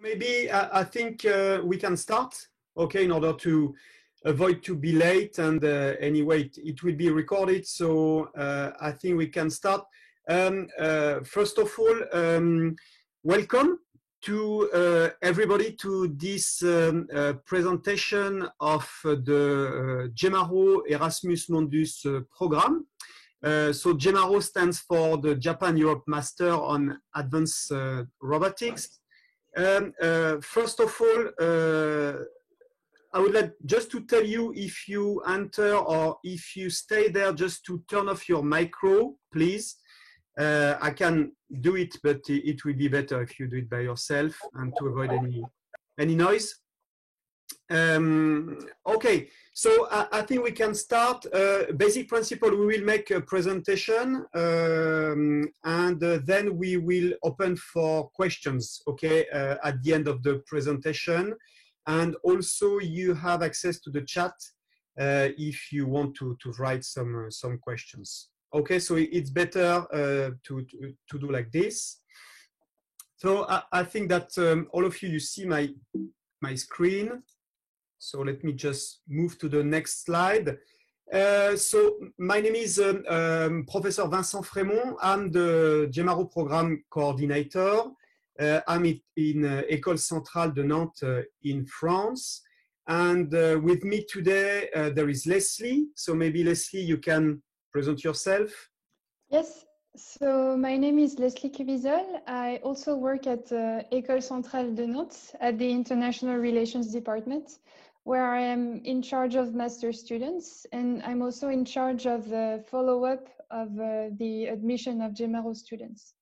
Maybe I think we can start, okay, in order to avoid to be late, and anyway, it will be recorded, so I think we can start. First of all, welcome to everybody to this presentation of the GEMARO Erasmus Mundus program. So GEMARO stands for the Japan-Europe Master on Advanced Robotics. First of all, I would like just to tell you, if you enter or if you stay there, just to turn off your micro, please. I can do it, but it will be better if you do it by yourself and to avoid any noise. Okay, so I think we can start. Basic principle, we will make a presentation and then we will open for questions, okay, at the end of the presentation. And also you have access to the chat if you want to write some questions. Okay, so it's better to do like this. So I think that all of you see my screen. So let me just move to the next slide. So my name is Professor Vincent Frémont. I'm the GEMARO program coordinator. I'm in École Centrale de Nantes in France. And with me today, there is Leslie. So maybe Leslie, you can present yourself. Yes, so my name is Leslie Cubizol. I also work at École Centrale de Nantes at the International Relations Department, where I am in charge of master students, and I'm also in charge of the follow-up of the admission of GEMARO students.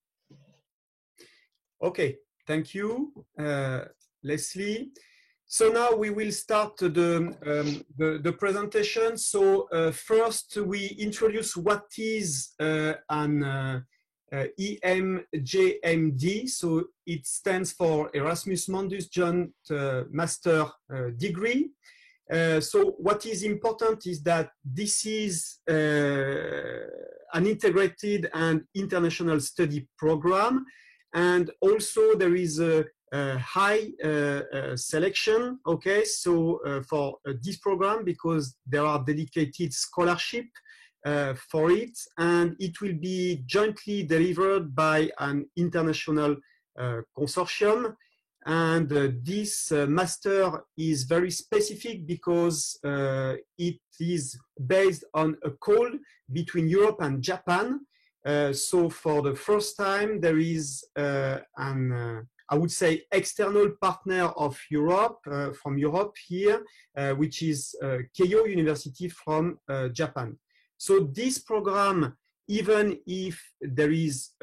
Okay, thank you, Leslie. So now we will start the presentation. So first we introduce what is an EMJMD. So it stands for Erasmus Mundus Joint Master Degree. So what is important is that this is an integrated and international study program. And also there is a high selection, okay, so for this program, because there are dedicated scholarship for it, and it will be jointly delivered by an international consortium. And this master is very specific because it is based on a call between Europe and Japan. So for the first time, there is I would say, external partner of Europe, from Europe here, which is Keio University from Japan. So this program, even if there is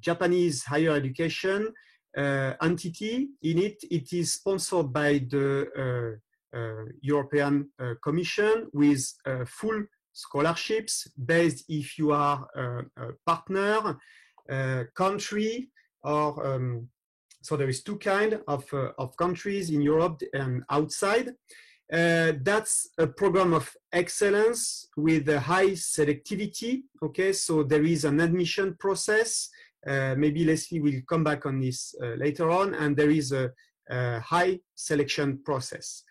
Japanese higher education entity in it, it is sponsored by the European Commission with full scholarships based if you are a partner country, or so there is two kinds of countries in Europe and outside. That's a program of excellence with a high selectivity. Okay, so there is an admission process. Maybe Leslie will come back on this later on, and there is a high selection process.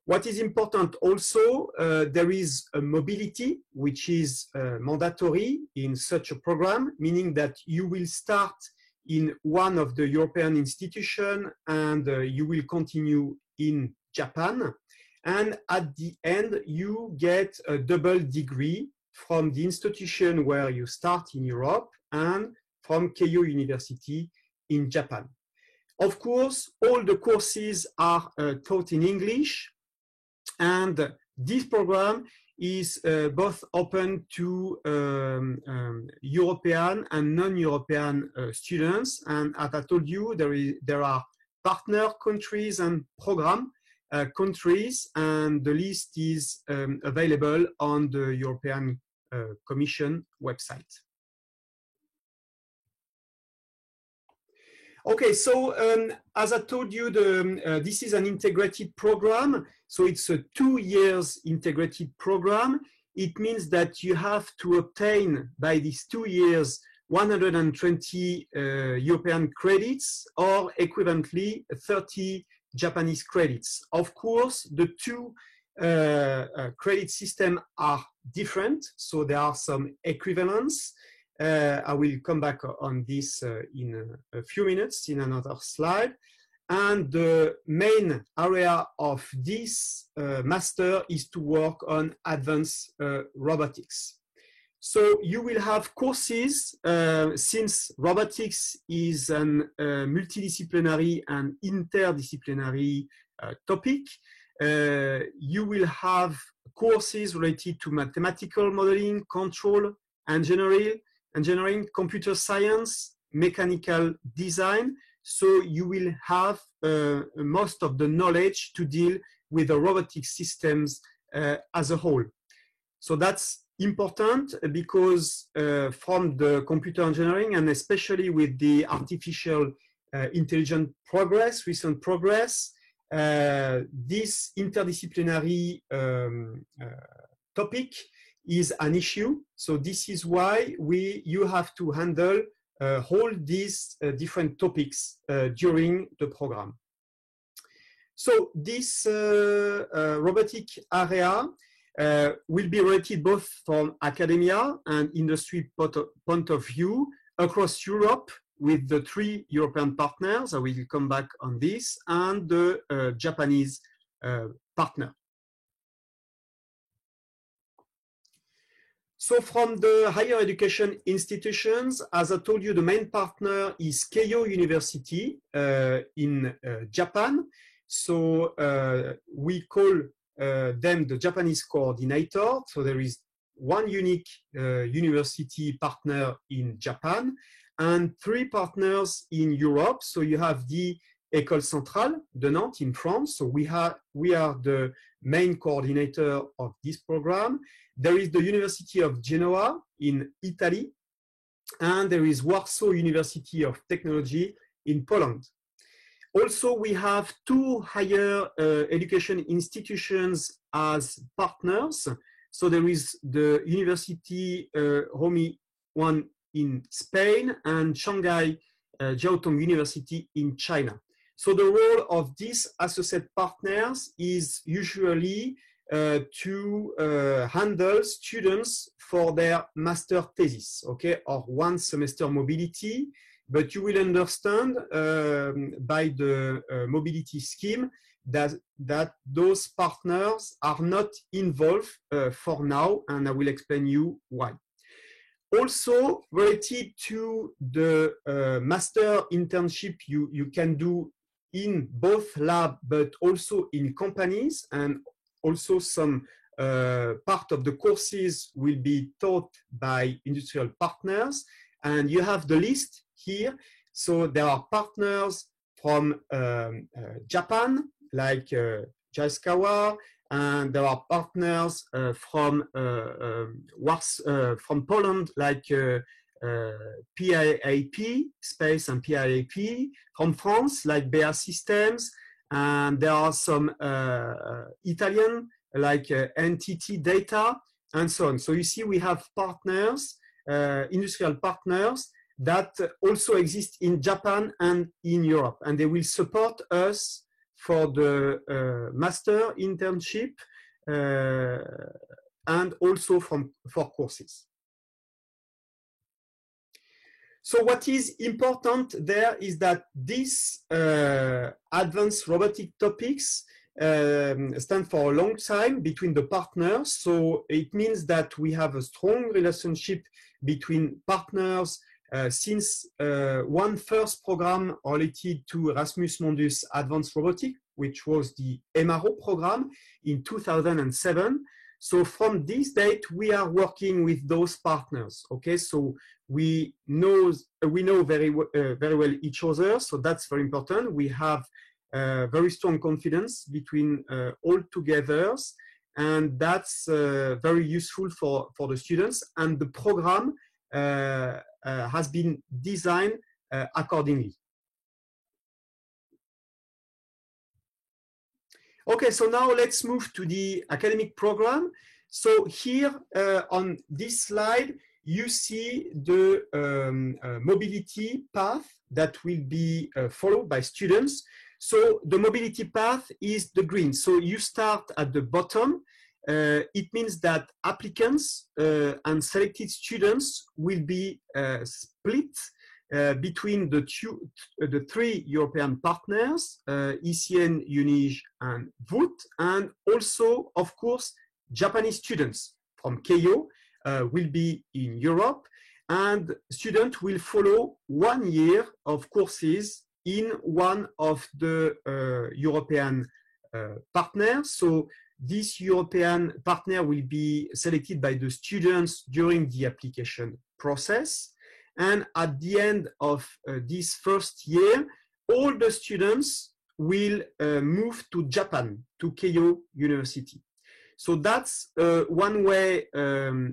What is important also, there is a mobility which is mandatory in such a program, meaning that you will start in one of the European institutions and you will continue in Japan. And at the end, you get a double degree from the institution where you start in Europe and from Keio University in Japan. Of course, all the courses are taught in English, and this program is both open to European and non-European students. And as I told you, there are partner countries and program countries, and the list is available on the European Commission website. Okay, so as I told you, this is an integrated program. So it's a 2 years integrated program. It means that you have to obtain by these 2 years 120 European credits, or equivalently 30 Japanese credits. Of course, the two credit systems are different, so there are some equivalence. I will come back on this in a few minutes in another slide. And the main area of this master is to work on advanced robotics. So you will have courses, since robotics is an multidisciplinary and interdisciplinary topic. You will have courses related to mathematical modeling, control, engineering, computer science, mechanical design. So you will have most of the knowledge to deal with the robotic systems as a whole. So that's important because from the computer engineering, and especially with the artificial intelligence progress, recent progress, this interdisciplinary topic is an issue. So this is why you have to handle all these different topics during the program. So this robotic area will be rated both from academia and industry point of view across Europe with the 3 European partners. I will come back on this, and the Japanese partner. So from the higher education institutions, as I told you, the main partner is Keio University in Japan. So we call them the Japanese coordinator. So there is one unique university partner in Japan and 3 partners in Europe. So you have the École Centrale de Nantes in France. So we are the main coordinator of this program. There is the University of Genoa in Italy, and there is Warsaw University of Technology in Poland. Also, we have 2 higher education institutions as partners. So there is the University Romy 1 in Spain and Shanghai Jiao Tong University in China. So the role of these associate partners is usually to handle students for their master thesis, okay, or 1 semester mobility. But you will understand by the mobility scheme that those partners are not involved for now, and I will explain you why. Also, related to the master internship you can do in both lab, but also in companies, and also some part of the courses will be taught by industrial partners. And you have the list here. So there are partners from Japan, like Yaskawa, and there are partners from Poland, like PIAP, Space and PIAP, from France, like BA Systems, and there are some Italian, like NTT Data, and so on. So you see, we have partners, industrial partners, that also exist in Japan and in Europe, and they will support us for the master internship and also for courses. So what is important there is that these advanced robotic topics stand for a long time between the partners. So it means that we have a strong relationship between partners since one first program related to Erasmus Mundus Advanced Robotics, which was the EMARO program in 2007. So from this date, we are working with those partners. Okay, so we know very well each other. So that's very important. We have very strong confidence between all together, and that's very useful for the students. And the program has been designed accordingly. Okay, so now let's move to the academic program. So here on this slide, you see the mobility path that will be followed by students. So the mobility path is the green. So you start at the bottom. It means that applicants and selected students will be split between the three European partners, ECN, UNIGE, and VUT, and also, of course, Japanese students from Keio will be in Europe, and students will follow 1 year of courses in one of the European partners. So this European partner will be selected by the students during the application process. And at the end of this first year, all the students will move to Japan, to Keio University. So that's a one-way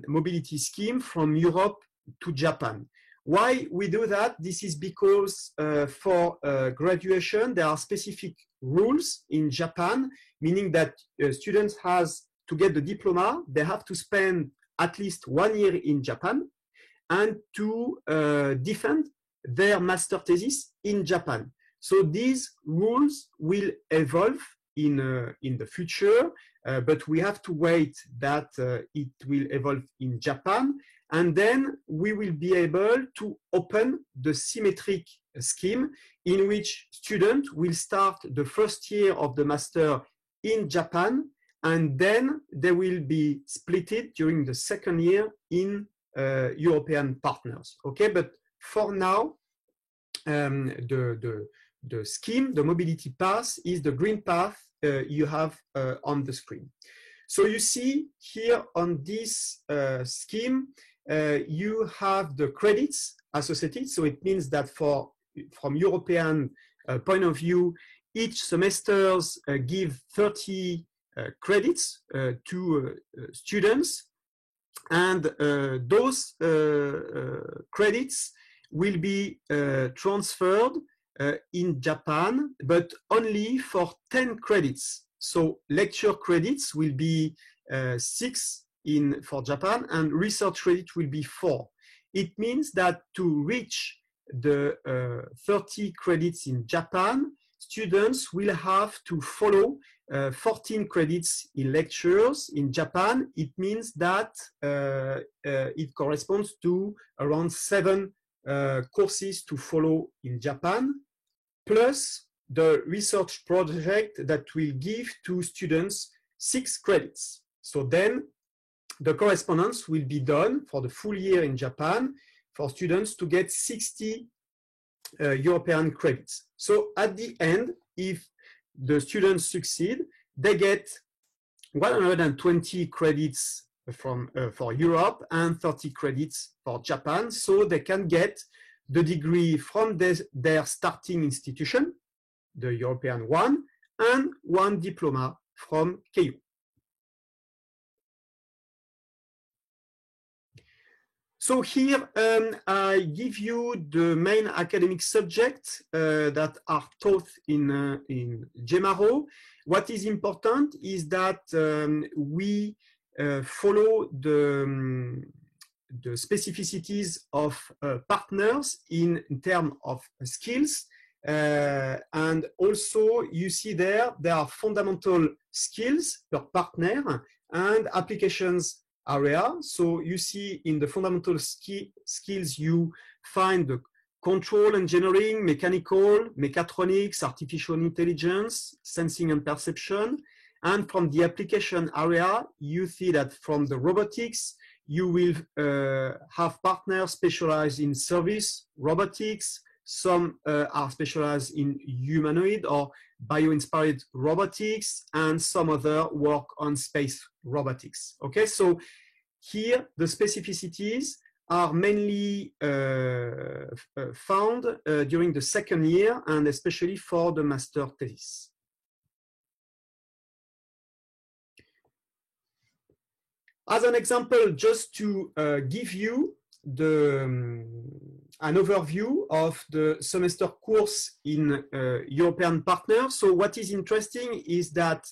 mobility scheme from Europe to Japan. Why we do that? This is because for graduation, there are specific rules in Japan, meaning that students has to get the diploma, they have to spend at least 1 year in Japan and to defend their master thesis in Japan. So these rules will evolve in the future, but we have to wait that it will evolve in Japan. And then we will be able to open the symmetric scheme in which students will start the first year of the master in Japan, and then they will be splitted during the second year in European partners. Okay, but for now, the scheme, the mobility path, is the green path you have on the screen. So you see here on this scheme, you have the credits associated. So it means that from European point of view, each semesters give 30 credits to students, and those credits will be transferred in Japan, but only for 10 credits. So lecture credits will be 6 for Japan, and research credit will be 4. It means that to reach the 30 credits in Japan, students will have to follow 14 credits in lectures. In Japan, it means that it corresponds to around 7 courses to follow in Japan, plus the research project that will give to students 6 credits. So then the correspondence will be done for the full year in Japan for students to get 60 European credits. So at the end, if the students succeed, they get 120 credits for Europe and 30 credits for Japan, so they can get the degree from their starting institution, the European one, and 1 diploma from Keio. So here I give you the main academic subjects that are taught in GEMARO. What is important is that we follow the specificities of partners in terms of skills. And also you see there are fundamental skills per partner and applications area. So you see in the fundamental skills, you find the control engineering, mechanical, mechatronics, artificial intelligence, sensing and perception. And from the application area, you see that from the robotics, you will have partners specialized in service robotics. Some are specialized in humanoid or bio-inspired robotics, and some other work on space robotics. Okay, so here the specificities are mainly found during the second year, and especially for the master thesis. As an example, just to give you an overview of the semester course in European partners. So what is interesting is that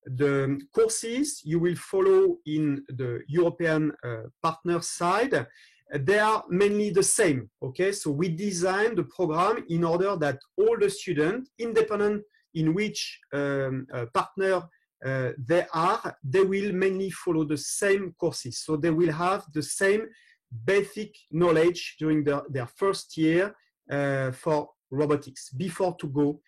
the courses you will follow in the European partner side they are mainly the same. Okay, so we designed the program in order that all the students, independent in which partner they will mainly follow the same courses. So they will have the same basic knowledge during their first year for robotics before to go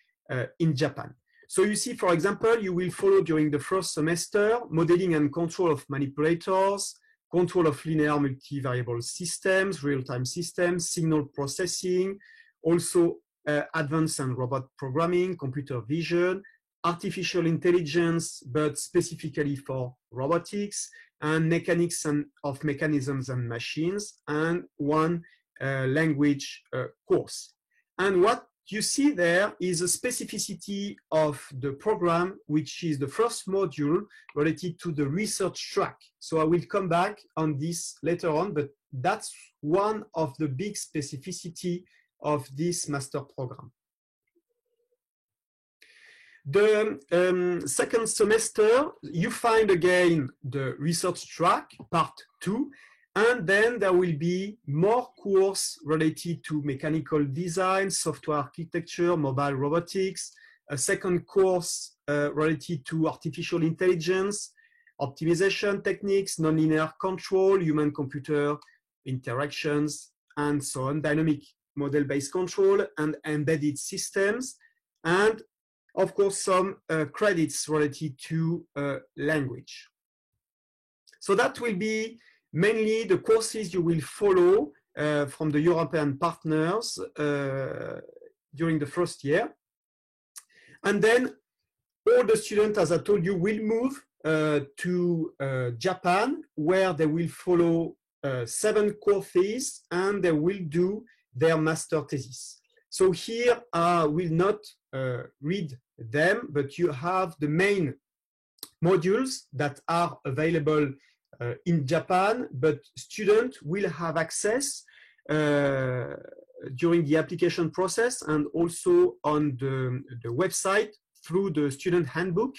in Japan. So you see, for example, you will follow during the first semester modeling and control of manipulators, control of linear multivariable systems, real-time systems, signal processing, also advanced and robot programming, computer vision, artificial intelligence, but specifically for robotics, and mechanics of mechanisms and machines, and one language course. And what you see there is a specificity of the program, which is the first module related to the research track. So I will come back on this later on, but that's one of the big specificity of this master program. The second semester, you find again the research track, part 2, and then there will be more course related to mechanical design, software architecture, mobile robotics, a second course related to artificial intelligence, optimization techniques, nonlinear control, human-computer interactions, and so on, dynamic model-based control and embedded systems, and of course some credits related to language. So that will be mainly the courses you will follow from the European partners during the first year. And then all the students, as I told you, will move to Japan, where they will follow 7 courses and they will do their master thesis. So here I will not read them, but you have the main modules that are available in Japan, but students will have access during the application process and also on the website through the student handbook.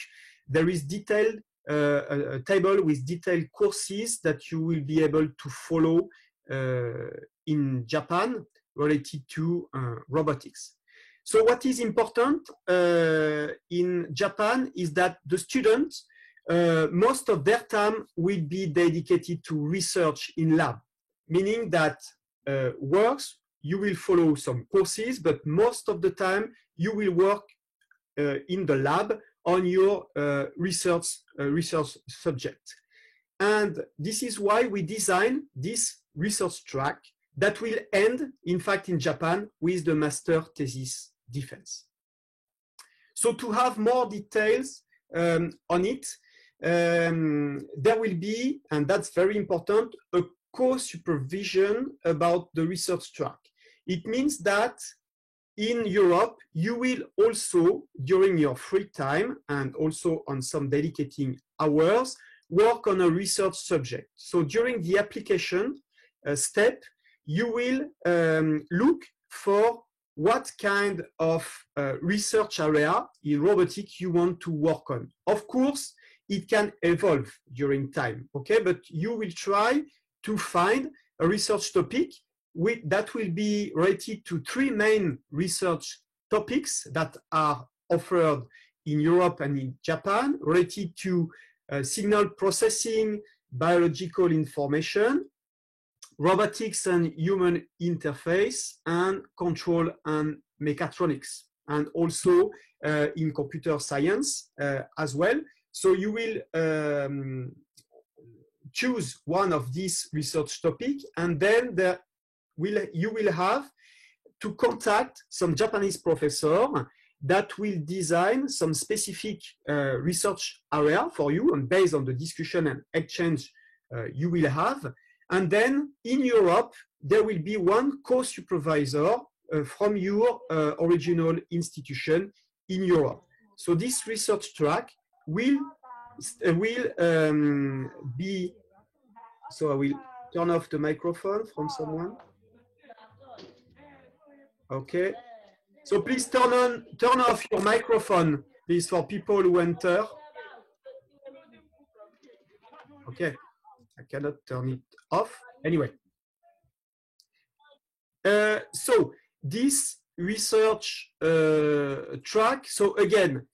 There is detailed a table with detailed courses that you will be able to follow in Japan related to robotics. So what is important in Japan is that the students, most of their time will be dedicated to research in lab, meaning that works, you will follow some courses, but most of the time you will work in the lab on your research subject. And this is why we design this research track that will end, in fact, in Japan with the master thesis defense. So to have more details on it, there will be, and that's very important, a co-supervision about the research track. It means that in Europe, you will also, during your free time and also on some dedicating hours, work on a research subject. So during the application step, you will look for what kind of research area in robotics you want to work on. Of course, it can evolve during time, okay? But you will try to find a research topic that will be related to 3 main research topics that are offered in Europe and in Japan, related to signal processing, biological information, robotics and human interface, and control and mechatronics, and also in computer science as well. So you will choose one of these research topics, and then you will have to contact some Japanese professor that will design some specific research area for you, and based on the discussion and exchange you will have. And then in Europe, there will be one co-supervisor from your original institution in Europe. So this research track will be, so I will turn off the microphone from someone. Okay. So please turn off your microphone, please, for people who enter. Okay. I cannot turn it off. Anyway. So this research track, so again,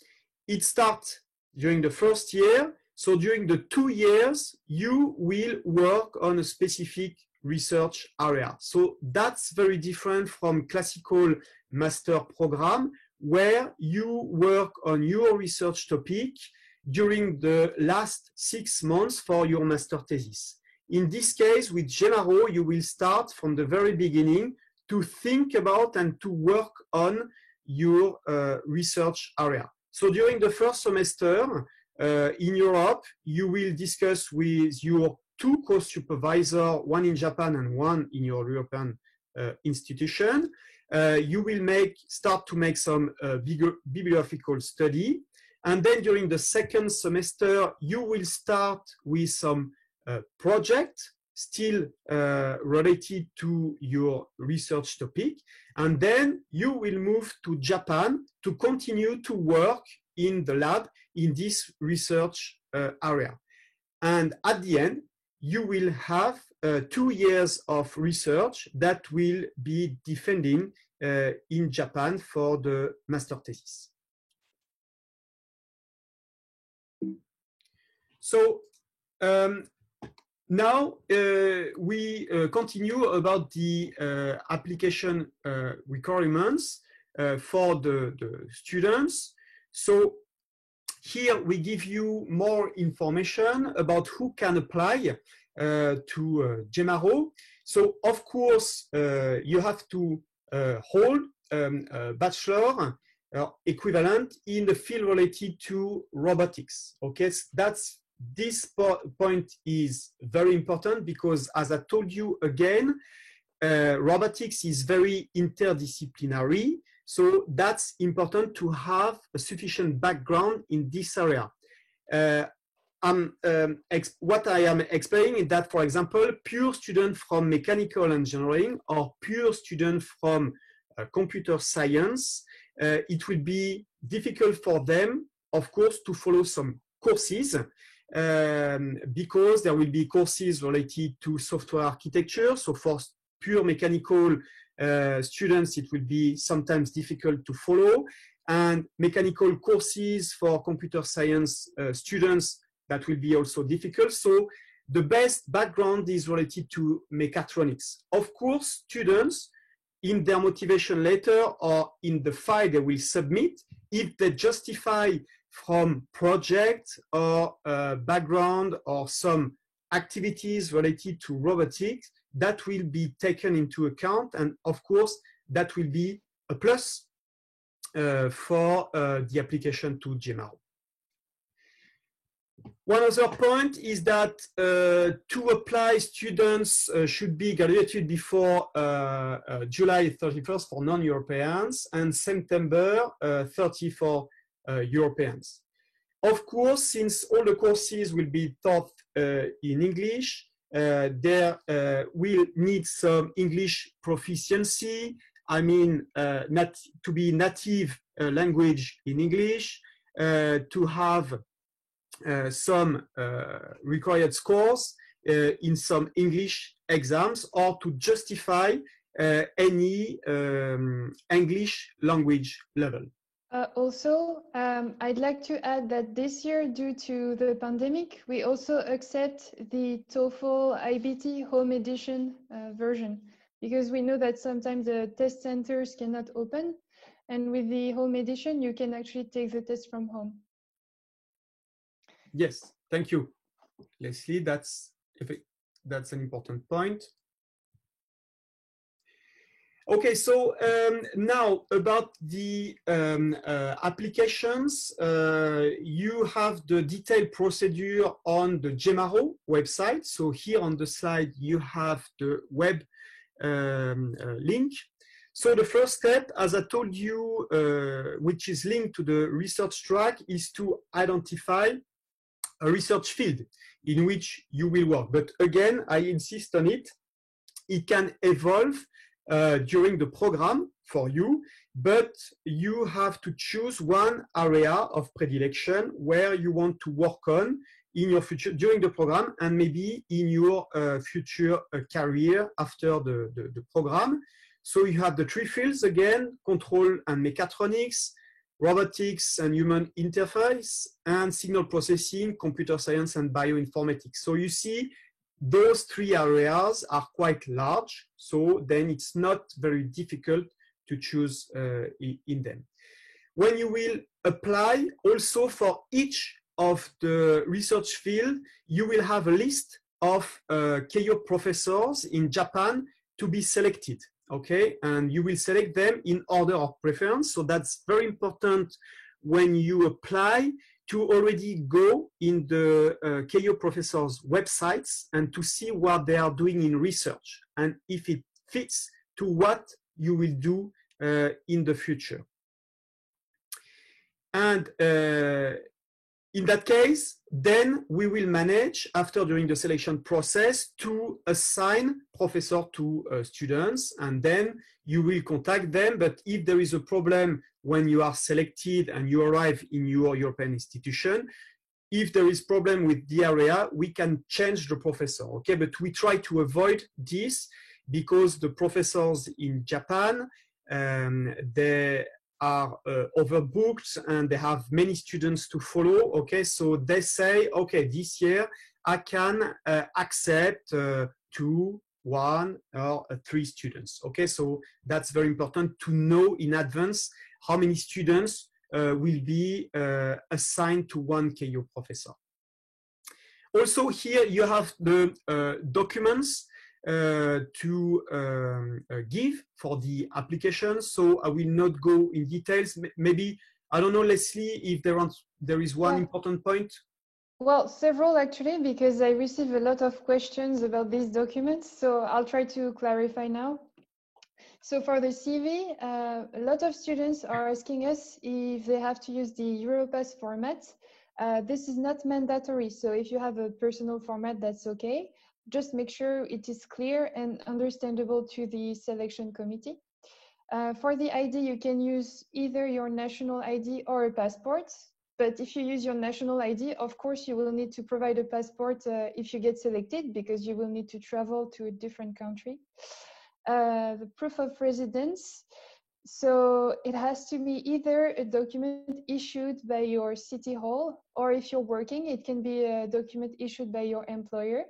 it starts during the first year. So during the 2 years, you will work on a specific research area. So that's very different from classical master program, where you work on your research topic during the last 6 months for your master thesis. In this case, with GEMARO, you will start from the very beginning to think about and to work on your research area. So during the first semester in Europe, you will discuss with your 2 co-supervisors, one in Japan and one in your European institution. You will start to make some bibliographical study. And then during the second semester, you will start with some project still related to your research topic. And then you will move to Japan to continue to work in the lab in this research area. And at the end, you will have 2 years of research that will be defending in Japan for the master thesis. So now we continue about the application requirements for the students. So here we give you more information about who can apply to GEMARO. So of course you have to hold a bachelor equivalent in the field related to robotics. Okay, so this point is very important because, as I told you again, robotics is very interdisciplinary. So that's important to have a sufficient background in this area. What I am explaining is that, for example, pure student from mechanical engineering or pure student from computer science, it will be difficult for them, of course, to follow some courses because there will be courses related to software architecture. So for pure mechanical students, it will be sometimes difficult to follow. And mechanical courses for computer science students, that will be also difficult. So the best background is related to mechatronics. Of course, students in their motivation letter or in the file they will submit, if they justify from project or background or some activities related to robotics, that will be taken into account. And of course, that will be a plus for the application to GEMARO. One other point is that to apply, students should be graduated before July 31st for non-Europeans and September 30 for Europeans. Of course, since all the courses will be taught in English, there will need some English proficiency. I mean, to be native language in English, to have some required scores in some English exams, or to justify any English language level. Also, I'd like to add that this year, due to the pandemic, we also accept the TOEFL IBT home edition version, because we know that sometimes the test centers cannot open, and with the home edition, you can actually take the test from home. Yes, thank you, Leslie. That's an important point. Okay, so now about the applications, you have the detailed procedure on the GEMARO website. So here on the slide, you have the web link. So the first step, as I told you, which is linked to the research track, is to identify a research field in which you will work. But again, I insist on it. It can evolve during the program for you, but you have to choose one area of predilection where you want to work on in your future during the program, and maybe in your future career after the program. So you have the three fields again: control and mechatronics, robotics and human interface, and signal processing, computer science, and bioinformatics. So you see, those three areas are quite large, so then it's not very difficult to choose in them. When you will apply, also for each of the research field, you will have a list of Keio professors in Japan to be selected, okay? And you will select them in order of preference. So that's very important when you apply, to already go in the Keio professors' websites and to see what they are doing in research and if it fits to what you will do in the future. And in that case, then we will manage, after during the selection process, to assign professor to students, and then you will contact them. But if there is a problem when you are selected and you arrive in your European institution, if there is problem with the area, we can change the professor, okay? But we try to avoid this because the professors in Japan, they are overbooked and they have many students to follow, okay? So they say, okay, this year I can accept 2, 1, or 3 students, okay? So that's very important to know in advance how many students will be assigned to one Keio professor. Also here you have the documents to give for the application. So I will not go in details. Maybe, I don't know, Leslie, if there is one important point. Well, several actually, because I receive a lot of questions about these documents. So I'll try to clarify now. So for the CV, a lot of students are asking us if they have to use the Europass format. This is not mandatory. So if you have a personal format, that's okay. Just make sure it is clear and understandable to the selection committee. For the ID, you can use either your national ID or a passport. But if you use your national ID, of course, you will need to provide a passport if you get selected, because you will need to travel to a different country. The proof of residence. So it has to be either a document issued by your city hall, or if you're working, it can be a document issued by your employer.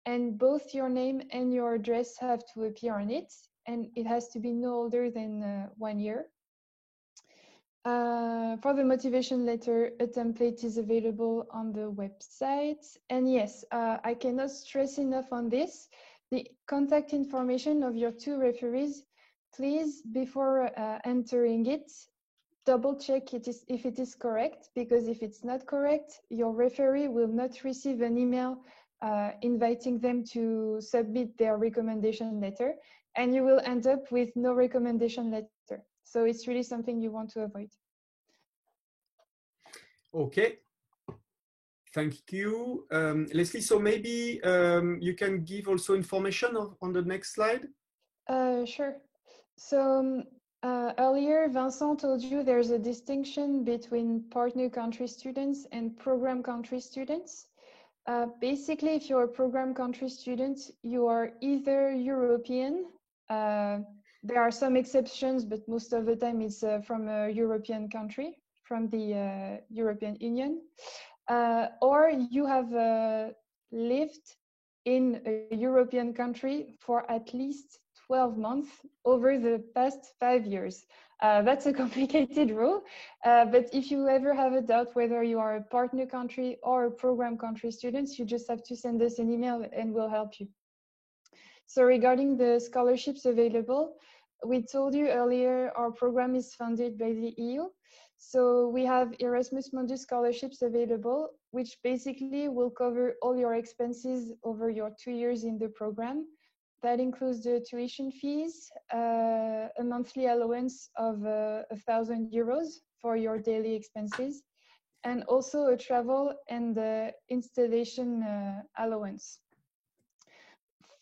And both your name and your address have to appear on it. And it has to be no older than 1 year. For the motivation letter, a template is available on the website. And yes, I cannot stress enough on this. The contact information of your 2 referees, please, before entering it, double check if it is correct, because if it's not correct, your referee will not receive an email inviting them to submit their recommendation letter, and you will end up with no recommendation letter. So it's really something you want to avoid. Okay. Thank you, Leslie. So maybe you can give also information on the next slide. Sure. So earlier, Vincent told you there's a distinction between partner country students and program country students. Basically, if you're a program country student, you are either European. There are some exceptions, but most of the time it's from a European country, from the European Union. Or you have lived in a European country for at least 12 months over the past 5 years. That's a complicated rule, but if you ever have a doubt whether you are a partner country or a program country student, you just have to send us an email and we'll help you. So regarding the scholarships available, we told you earlier our program is funded by the EU. So we have Erasmus Mundus scholarships available, which basically will cover all your expenses over your 2 years in the program. That includes the tuition fees, a monthly allowance of 1,000 euros for your daily expenses, and also a travel and installation allowance.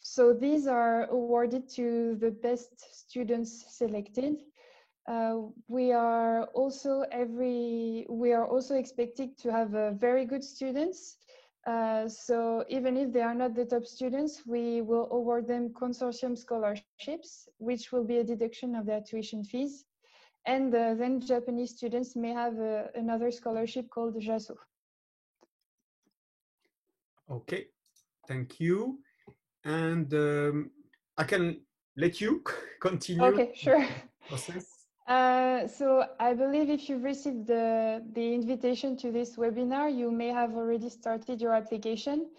So these are awarded to the best students selected. We are also expecting to have very good students. So even if they are not the top students, we will award them consortium scholarships, which will be a deduction of their tuition fees. And then Japanese students may have another scholarship called JASO. Okay, thank you. And I can let you continue. Okay, sure. Process. So I believe if you've received the invitation to this webinar, you may have already started your application.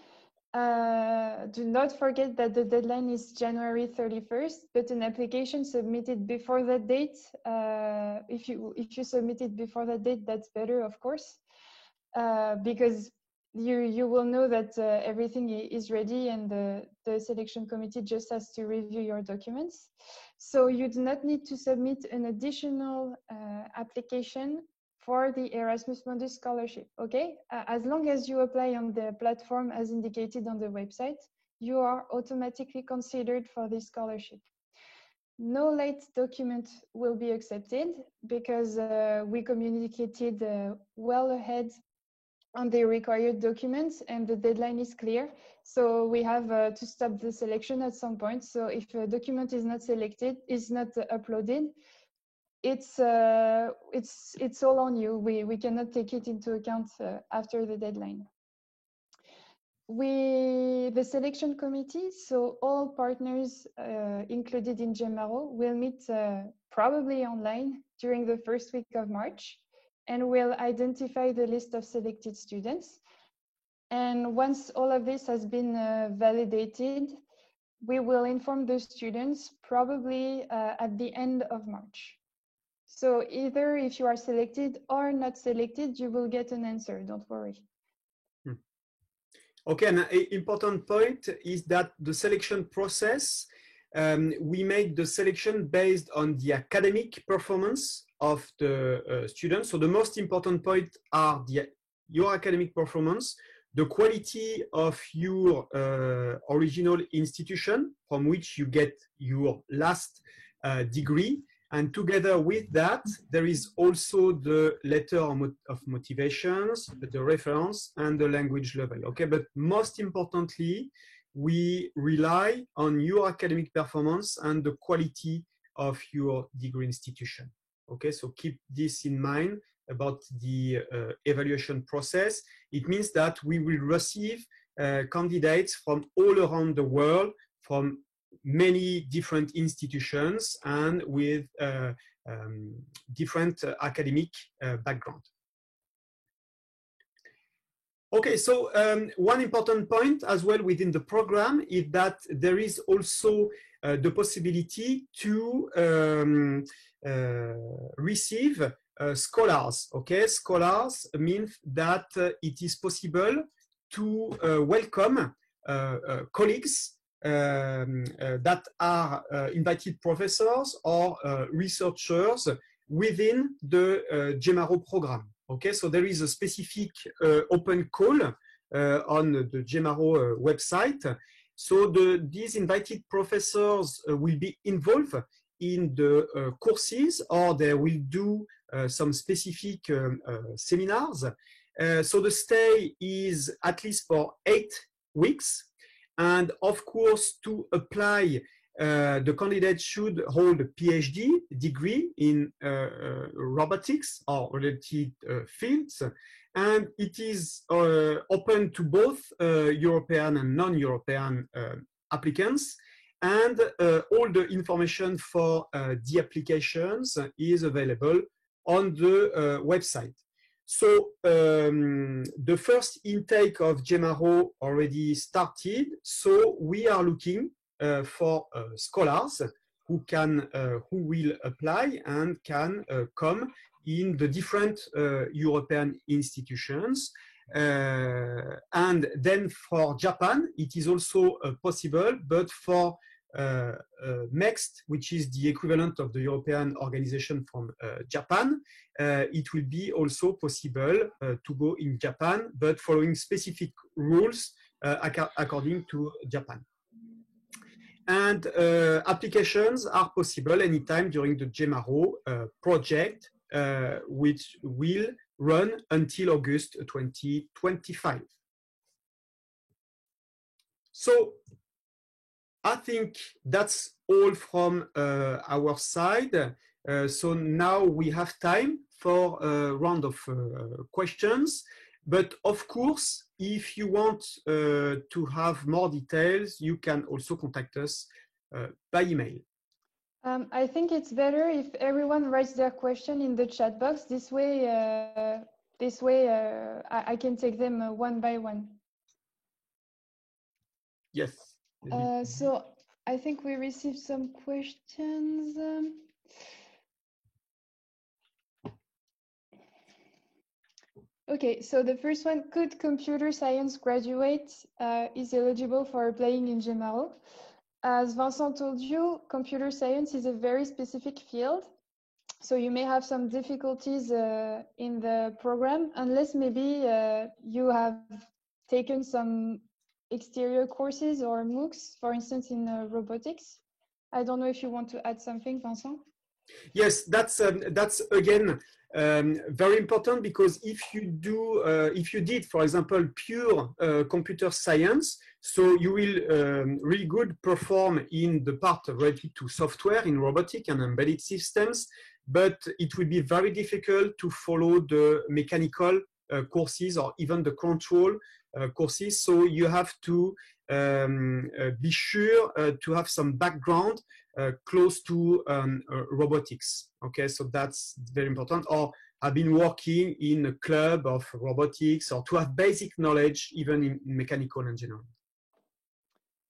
Do not forget that the deadline is January 31st, but an application submitted before that date, if you submit it before that date, that's better, of course, because you will know that everything is ready and the selection committee just has to review your documents. So you do not need to submit an additional application for the Erasmus Mundus scholarship, okay? As long as you apply on the platform as indicated on the website, you are automatically considered for this scholarship. No late document will be accepted because we communicated well ahead on the required documents and the deadline is clear. So we have to stop the selection at some point. So if a document is not selected, is not uploaded, it's all on you. We cannot take it into account after the deadline. The selection committee, so all partners included in GEMARO will meet probably online during the first week of March and will identify the list of selected students. And once all of this has been validated, we will inform the students probably at the end of March. So either if you are selected or not selected, you will get an answer, don't worry. Okay, an important point is that the selection process, we make the selection based on the academic performance of the students. So the most important point are your academic performance, the quality of your original institution from which you get your last degree. And together with that, there is also the letter of motivations, the reference, and the language level. Okay, but most importantly, we rely on your academic performance and the quality of your degree institution. Okay, so keep this in mind about the evaluation process. It means that we will receive candidates from all around the world, from many different institutions and with different academic background. Okay, so one important point as well within the program is that there is also the possibility to receive scholars. Okay, scholars means that it is possible to welcome colleagues that are invited professors or researchers within the GEMARO program. Okay, so there is a specific open call on the GEMARO website. So these invited professors will be involved in the courses, or they will do some specific seminars. So the stay is at least for 8 weeks. And of course, to apply, the candidate should hold a PhD degree in robotics or related fields. And it is open to both European and non-European applicants. And all the information for the applications is available on the website. So the first intake of GEMARO already started. So we are looking for scholars who will apply and can come in the different European institutions. And then for Japan, it is also possible, but for MEXT, which is the equivalent of the European organization from Japan, it will be also possible to go in Japan, but following specific rules according to Japan. And applications are possible anytime during the GEMARO project, which will run until August 2025. So I think that's all from our side. So now we have time for a round of questions. But of course, if you want to have more details, you can also contact us by email. I think it's better if everyone writes their question in the chat box. This way, I can take them one by one. Yes. So I think we received some questions. Okay, so the first one, could computer science graduate is eligible for applying in GEMARO? As Vincent told you, computer science is a very specific field. So you may have some difficulties in the program, unless maybe you have taken some exterior courses or MOOCs, for instance, in robotics. I don't know if you want to add something, Vincent? Yes, that's again very important, because if you did, for example, pure computer science, so you will really good perform in the part related to software in robotic and embedded systems, but it will be very difficult to follow the mechanical courses or even the control courses. So you have to be sure to have some background close to robotics. Okay, so that's very important. Or have been working in a club of robotics, or to have basic knowledge even in mechanical engineering.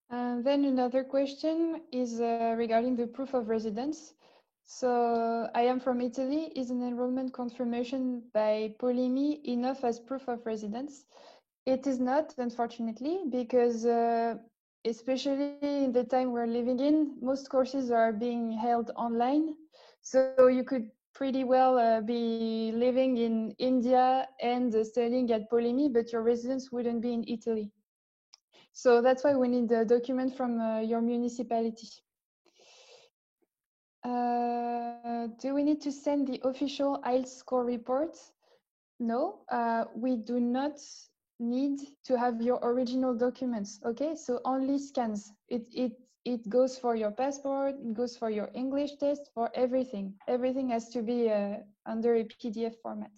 And then another question is regarding the proof of residence. So I am from Italy. Is an enrollment confirmation by Polimi enough as proof of residence? It is not, unfortunately, because especially in the time we're living in, most courses are being held online. So you could pretty well be living in India and studying at Polimi, but your residence wouldn't be in Italy. So that's why we need a document from your municipality. Do we need to send the official IELTS score report? No, we do not need to have your original documents. Okay, so only scans. It goes for your passport, it goes for your English test, for everything. Everything has to be under a PDF format.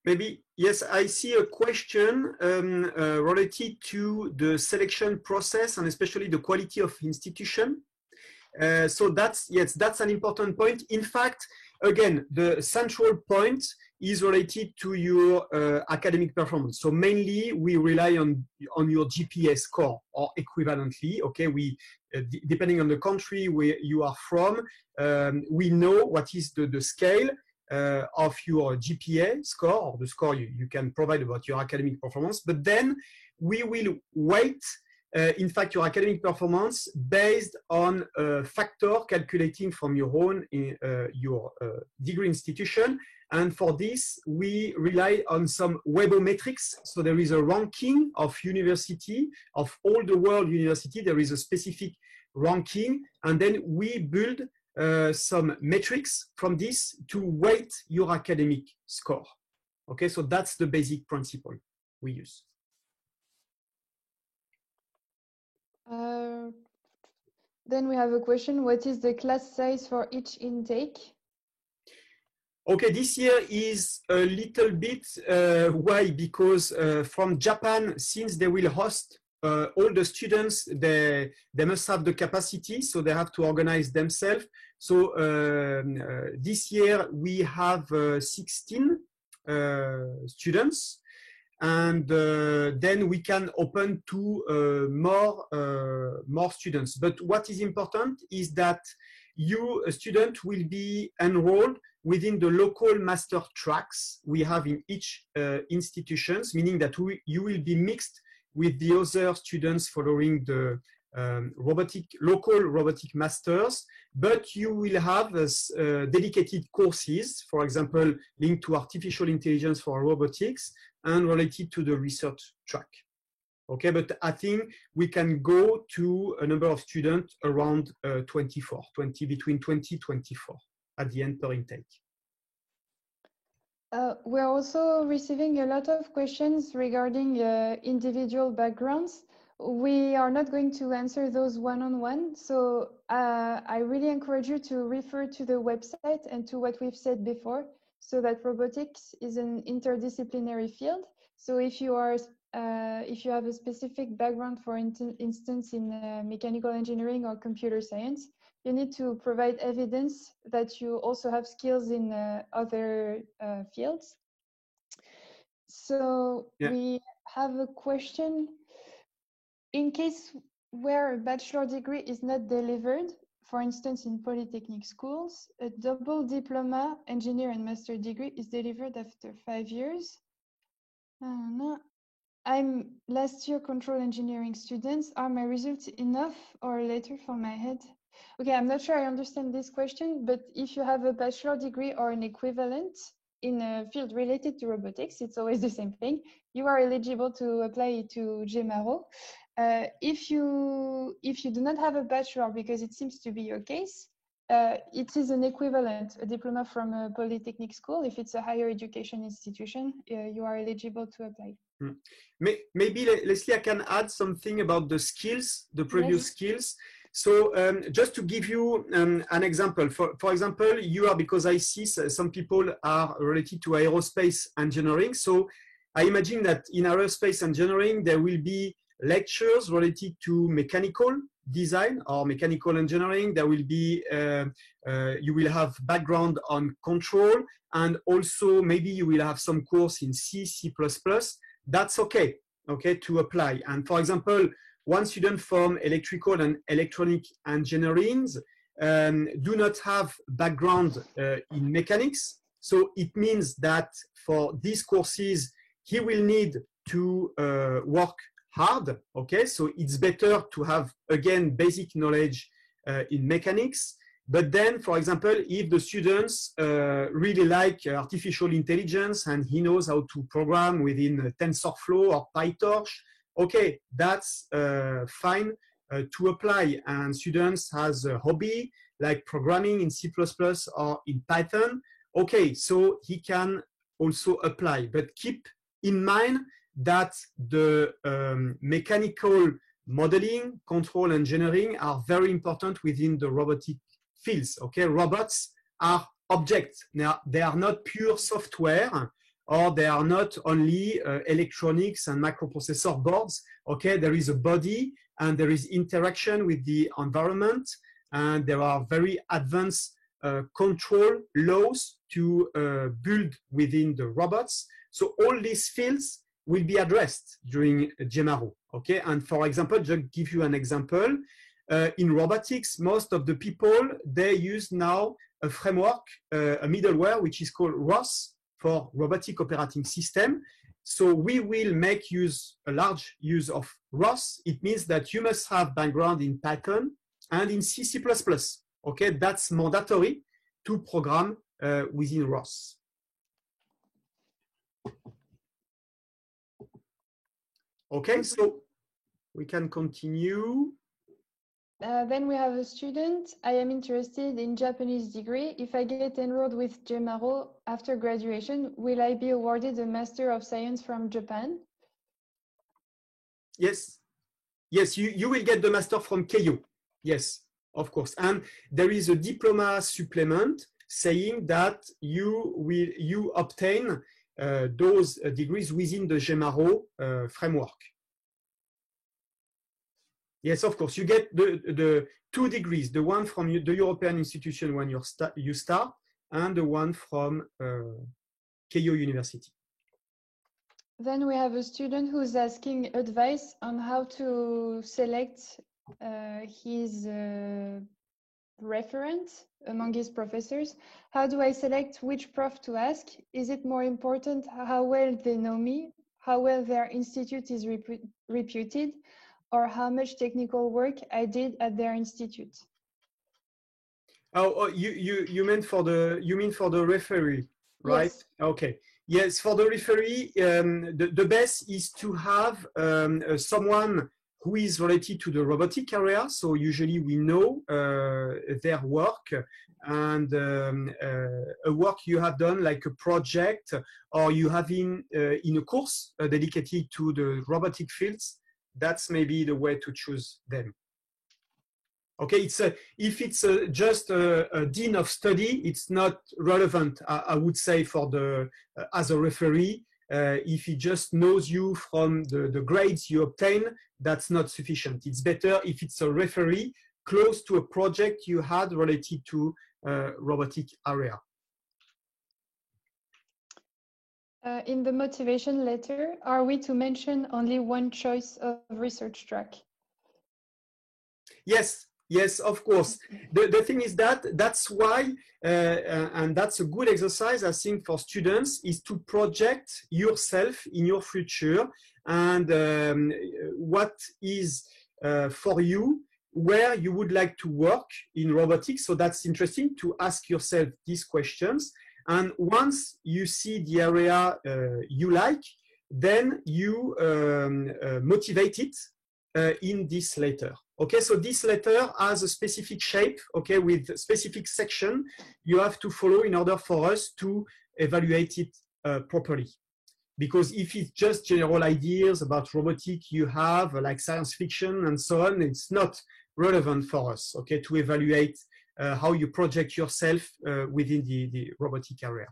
Maybe, yes, I see a question related to the selection process and especially the quality of institution. So that's, yes, that's an important point. In fact, again, the central point is related to your academic performance. So mainly we rely on your GPA score or equivalently. Okay, we depending on the country where you are from, we know what is the scale of your GPA score, or the score you can provide about your academic performance. But then we will weight in fact, your academic performance based on a factor calculating from your own your degree institution. And for this, we rely on some webometrics. So there is a ranking of university, of all the world university. There is a specific ranking. And then we build some metrics from this to weight your academic score. Okay, so that's the basic principle we use. Then we have a question, what is the class size for each intake? Okay, this year is a little bit, why? Because from Japan, since they will host all the students, they must have the capacity, so they have to organize themselves. So this year we have 16 students. And then we can open to more students. But what is important is that you, a student, will be enrolled within the local master tracks we have in each institutions, meaning that you will be mixed with the other students following the local robotic masters, but you will have dedicated courses, for example, linked to artificial intelligence for robotics and related to the research track. Okay, but I think we can go to a number of students around 20, between 20 and 24 at the end per intake. We're also receiving a lot of questions regarding individual backgrounds. We are not going to answer those one-on-one, so I really encourage you to refer to the website and to what we've said before, so that robotics is an interdisciplinary field. So if you have a specific background, for instance, in mechanical engineering or computer science, you need to provide evidence that you also have skills in other fields. So we have a question. In case where a bachelor degree is not delivered, for instance, in polytechnic schools, a double diploma, engineer and master degree is delivered after 5 years. I'm last year control engineering students. Are my results enough or later for my head? Okay, I'm not sure I understand this question, but if you have a bachelor degree or an equivalent in a field related to robotics, it's always the same thing. You are eligible to apply to GEMARO. If you do not have a bachelor, because it seems to be your case, it is an equivalent, a diploma from a polytechnic school. If it's a higher education institution, you are eligible to apply. Maybe, Leslie, I can add something about the skills, the previous skills. So just to give you an example, for example, you are, because I see some people are related to aerospace engineering. So I imagine that in aerospace engineering, there will be lectures related to mechanical design or mechanical engineering. There will be, you will have background on control, and also maybe you will have some course in C, C++. That's okay to apply. And for example, one student from electrical and electronic engineering do not have background in mechanics. So it means that for these courses, he will need to work hard. So it's better to have, again, basic knowledge in mechanics. But then, for example, if the students really like artificial intelligence and he knows how to program within TensorFlow or PyTorch, okay, that's fine to apply. And students has a hobby like programming in C++ or in Python. Okay, so he can also apply. But keep in mind that the mechanical modeling, control engineering are very important within the robotic fields. Okay, robots are objects. Now, they are not pure software, or they are not only electronics and microprocessor boards. Okay, there is a body and there is interaction with the environment, and there are very advanced control laws to build within the robots. So all these fields will be addressed during GEMARO. Okay, and for example, just give you an example. In robotics, most of the people, they use now a framework, a middleware, which is called ROS, for Robotic Operating System. So we will make a large use of ROS. It means that you must have background in Python and in C, C++. Okay, that's mandatory to program within ROS. Okay, so we can continue. Then we have a student. I am interested in Japanese degree. If I get enrolled with GEMARO after graduation, will I be awarded a Master of Science from Japan? Yes. Yes, you will get the Master from Keio. Yes, of course. And there is a diploma supplement saying that you obtain those degrees within the GEMARO framework. Yes, of course. You get the 2 degrees, the one from the European institution when you start, and the one from Keio University. Then we have a student who's asking advice on how to select his referent among his professors. How do I select which prof to ask? Is it more important how well they know me, how well their institute is reputed, or how much technical work I did at their institute? Oh, you mean for the referee, right? Yes. Okay. Yes, for the referee, the best is to have someone who is related to the robotic area. So usually we know their work and a work you have done, like a project, or you have in a course dedicated to the robotic fields. That's maybe the way to choose them. Okay, if it's just a dean of study, it's not relevant, I would say, for the as a referee. If he just knows you from the grades you obtain, that's not sufficient. It's better if it's a referee close to a project you had related to robotic area. In the motivation letter, are we to mention only one choice of research track? Yes. Yes, of course. The thing is that's why, and that's a good exercise, I think, for students, is to project yourself in your future and what is for you, where you would like to work in robotics. So that's interesting to ask yourself these questions. And once you see the area you like, then you motivate it in this letter. Okay, so this letter has a specific shape, okay, with specific section you have to follow in order for us to evaluate it properly. Because if it's just general ideas about robotic you have, like science fiction and so on, it's not relevant for us, okay, to evaluate how you project yourself within the robotic area.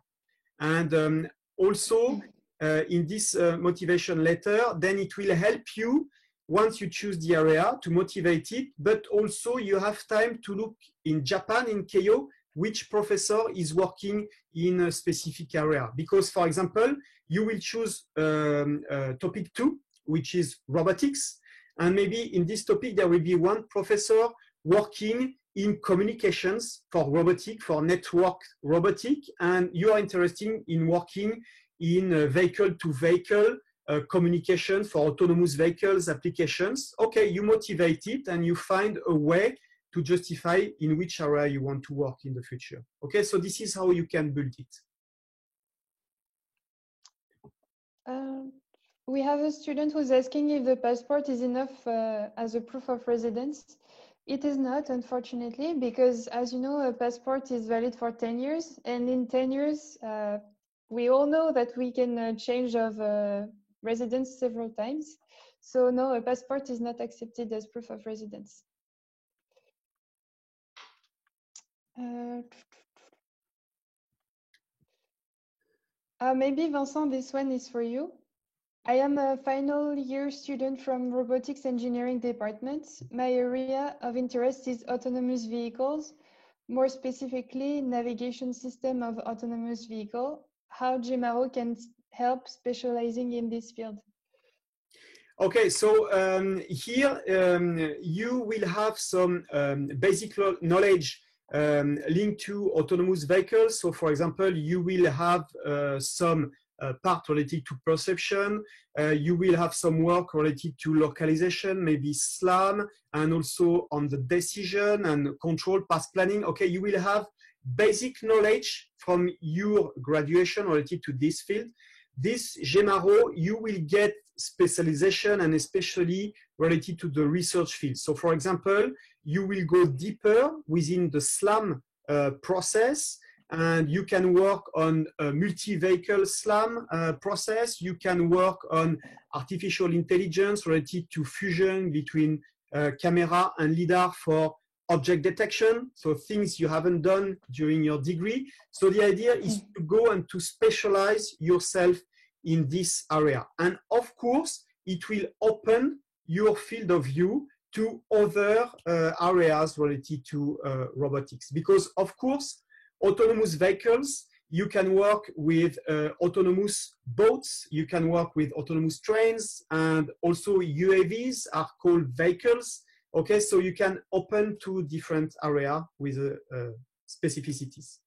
And also in this motivation letter, then it will help you once you choose the area to motivate it, but also you have time to look in Japan, in Keio, which professor is working in a specific area. Because, for example, you will choose topic 2, which is robotics. And maybe in this topic, there will be one professor working in communications for robotic, for network robotic. And you are interested in working in vehicle-to-vehicle communication for autonomous vehicles applications. Okay, you motivate it and you find a way to justify in which area you want to work in the future. Okay, so this is how you can build it. We have a student who's asking if the passport is enough as a proof of residence. It is not, unfortunately, because as you know, a passport is valid for 10 years. And in 10 years, we all know that we can change of residence several times. So no, a passport is not accepted as proof of residence. Maybe Vincent, this one is for you. I am a final year student from robotics engineering department. My area of interest is autonomous vehicles, more specifically navigation system of autonomous vehicle. How GEMARO can help specializing in this field? Okay, so here you will have some basic knowledge linked to autonomous vehicles. So for example, you will have some part related to perception. You will have some work related to localization, maybe SLAM, and also on the decision and control path planning. Okay, you will have basic knowledge from your graduation related to this field. This GEMARO, you will get specialization and especially related to the research field. So for example, you will go deeper within the SLAM process, and you can work on a multi-vehicle SLAM process. You can work on artificial intelligence related to fusion between camera and LiDAR for object detection, so things you haven't done during your degree. So the idea is to go and to specialize yourself in this area. And of course, it will open your field of view to other areas related to robotics. Because of course, autonomous vehicles, you can work with autonomous boats, you can work with autonomous trains, and also UAVs are called vehicles. Okay, so you can open to different area with specificities.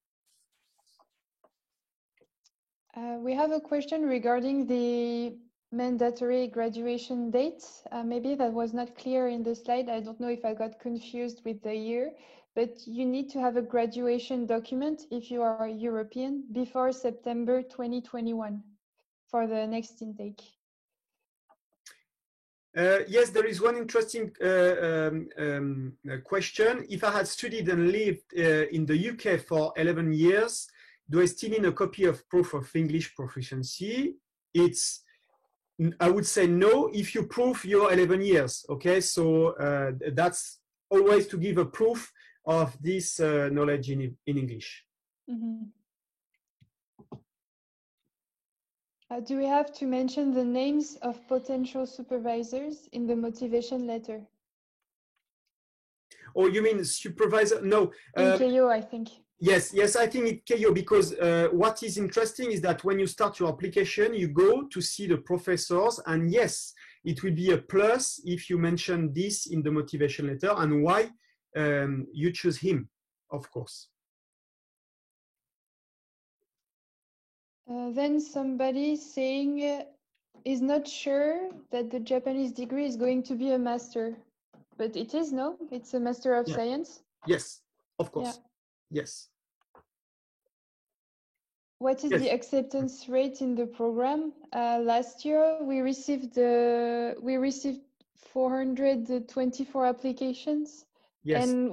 We have a question regarding the mandatory graduation date. Maybe that was not clear in the slide. I don't know if I got confused with the year, but you need to have a graduation document if you are European before September 2021 for the next intake. Yes, there is one interesting question. If I had studied and lived in the UK for 11 years, do I still need a copy of proof of English proficiency? I would say no if you prove your 11 years. Okay, so that's always to give a proof of this knowledge in English. Mm-hmm. Do we have to mention the names of potential supervisors in the motivation letter? Oh, you mean supervisor? No. In KO, I think. Yes, I think it KO because what is interesting is that when you start your application, you go to see the professors, and yes, it will be a plus if you mention this in the motivation letter and why you choose him, of course. Then somebody saying is not sure that the Japanese degree is going to be a master, but it is, no? It's a Master of Science? Yes, of course. Yeah. Yes. What is the acceptance rate in the program? Last year we received 424 applications. Yes. And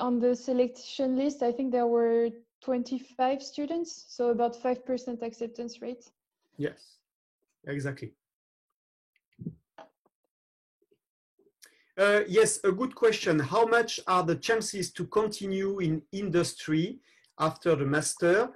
on the selection list, I think there were 25 students, so about 5% acceptance rate. Yes, exactly. Yes, a good question. How much are the chances to continue in industry after the master?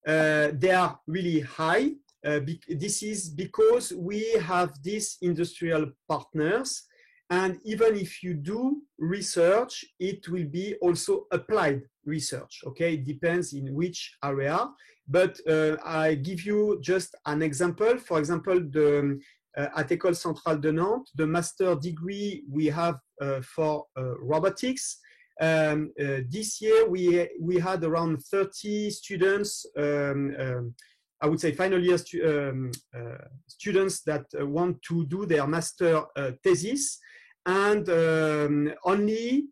They are really high. This is because we have these industrial partners, and even if you do research, it will be also applied research. Okay, it depends in which area. But I give you just an example. For example, at École Centrale de Nantes, the master degree we have for robotics. This year we had around 30 students, I would say final year students that want to do their master thesis, and only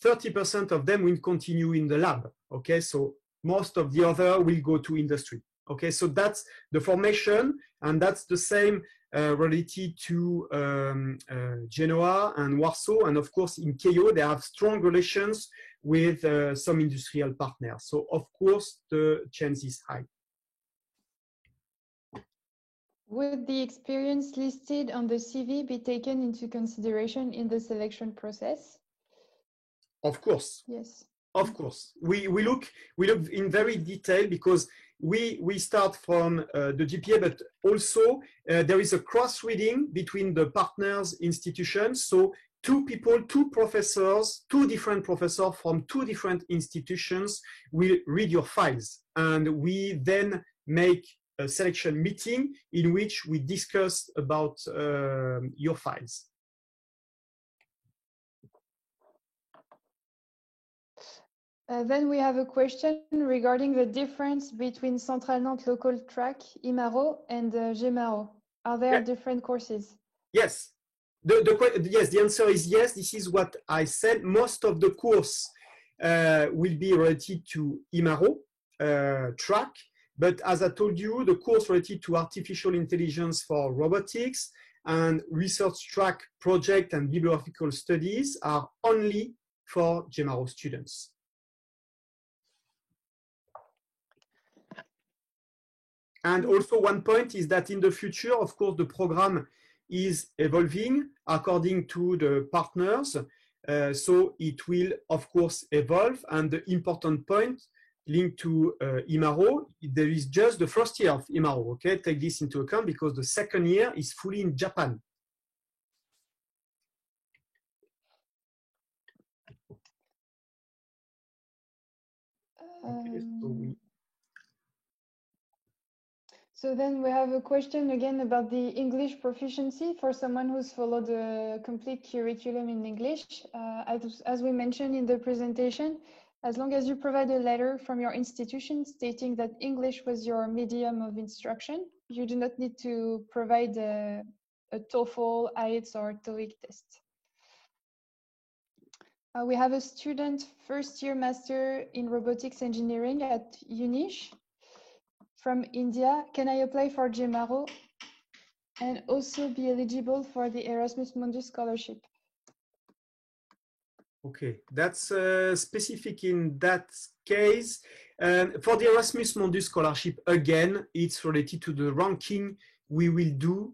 30% of them will continue in the lab. Okay, so most of the other will go to industry. Okay, so that's the formation, and that's the same related to Genoa and Warsaw, and of course in KO they have strong relations with some industrial partners. So of course the chance is high. Would the experience listed on the CV be taken into consideration in the selection process? Of course. Yes. Of course. We look in very detail because we start from the GPA, but also there is a cross-reading between the partners institutions. So two professors, two different professors from two different institutions will read your files, and we then make a selection meeting in which we discuss about your files. Then we have a question regarding the difference between Centrale Nantes local track, IMARO, and GEMARO. Are there different courses? Yes. The answer is yes. This is what I said. Most of the course will be related to IMARO track. But as I told you, the course related to artificial intelligence for robotics and research track project and bibliographical studies are only for GEMARO students. And also one point is that in the future, of course, the program is evolving according to the partners. So it will, of course, evolve. And the important point linked to IMARO, there is just the first year of IMARO, okay? Take this into account because the second year is fully in Japan. So then we have a question again about the English proficiency for someone who's followed a complete curriculum in English. As we mentioned in the presentation, as long as you provide a letter from your institution stating that English was your medium of instruction, you do not need to provide a TOEFL, IELTS, or TOEIC test. We have a student first year master in robotics engineering at UNISH. From India, can I apply for GEMARO? and also be eligible for the Erasmus Mundus scholarship. Okay, that's specific in that case. For the Erasmus Mundus scholarship, again, it's related to the ranking we will do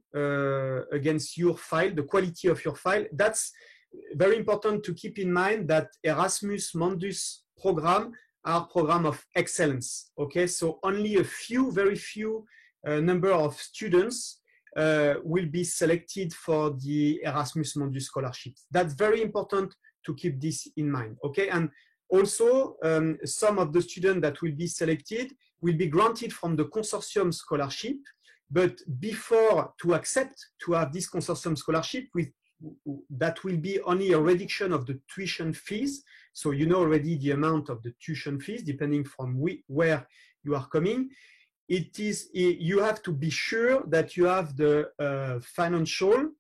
against your file, the quality of your file. That's very important to keep in mind that Erasmus Mundus program are program of excellence. Okay, so only a few, very few number of students will be selected for the Erasmus Mundus scholarship. That's very important to keep this in mind, okay? And also, some of the students that will be selected will be granted from the consortium scholarship, but before to accept to have this consortium scholarship, that will be only a reduction of the tuition fees. So you know already the amount of the tuition fees, depending from where you are coming. You have to be sure that you have the financial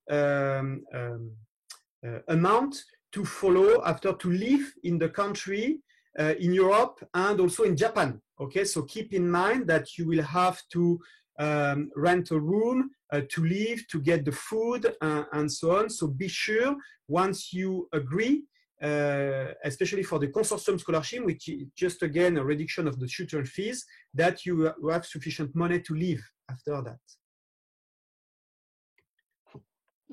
amount to follow after to live in the country, in Europe and also in Japan. Okay, so keep in mind that you will have to rent a room to live, to get the food and so on. So be sure once you agree, especially for the consortium scholarship, which is just again a reduction of the tuition fees, that you have sufficient money to live after that.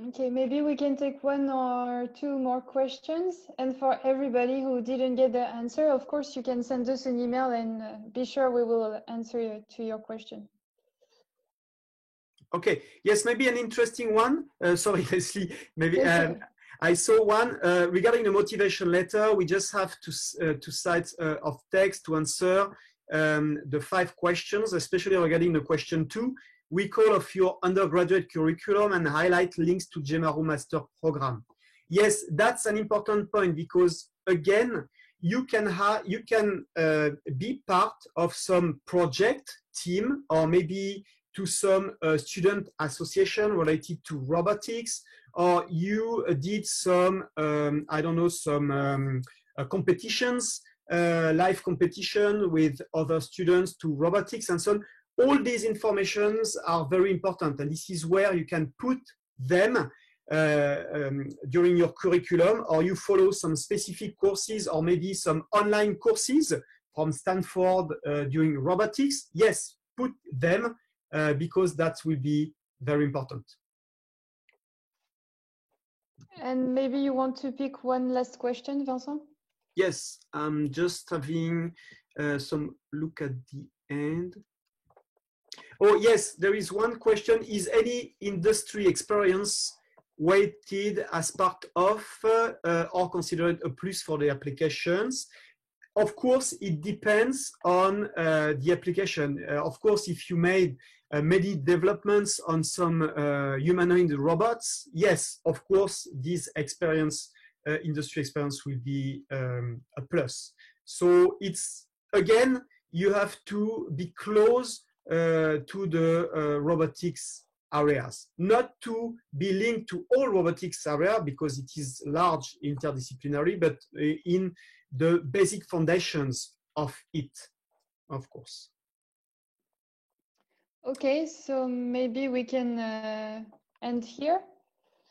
Okay, maybe we can take one or two more questions. And for everybody who didn't get the answer, of course, you can send us an email and be sure we will answer to your question. Okay, yes, maybe an interesting one. Sorry, Leslie, maybe I saw one regarding the motivation letter. We just have two sides of text to answer the 5 questions, especially regarding the question 2. We call of your undergraduate curriculum and highlight links to GEMARO Master Program. Yes, that's an important point because again, you can be part of some project team or maybe to some student association related to robotics, or you did some, I don't know, some competitions, live competition with other students to robotics and so on. All these informations are very important, and this is where you can put them during your curriculum, or you follow some specific courses or maybe some online courses from Stanford during robotics. Yes, put them because that will be very important. And maybe you want to pick one last question, Vincent? Yes, I'm just having some look at the end. Oh, yes, there is one question. Is any industry experience weighted as part of or considered a plus for the applications? Of course, it depends on the application. Of course, if you made many developments on some humanoid robots, yes, of course, this experience, industry experience will be a plus. So it's, again, you have to be close to the robotics areas, not to be linked to all robotics area because it is large interdisciplinary, but in the basic foundations of it, of course. Okay, so maybe we can end here.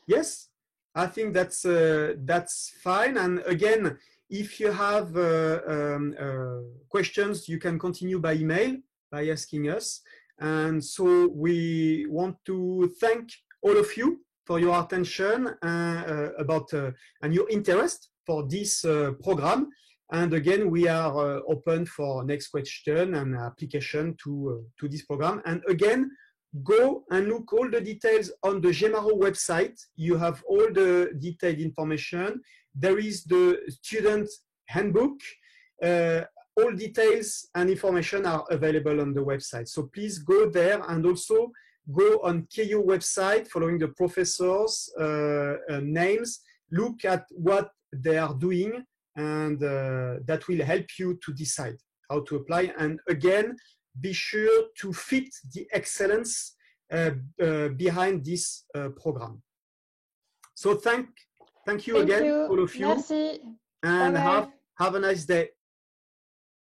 Yes, I think that's fine. And again, if you have questions, you can continue by email by asking us. And so we want to thank all of you for your attention and your interest for this program. And again, we are open for next question and application to this program. And again, go and look all the details on the GEMARO website. You have all the detailed information. There is the student handbook. All details and information are available on the website. So please go there and also go on KU website following the professors' names. Look at what they are doing, and that will help you to decide how to apply. And again, be sure to fit the excellence behind this program. So thank you again, all of you. Merci. And have a nice day.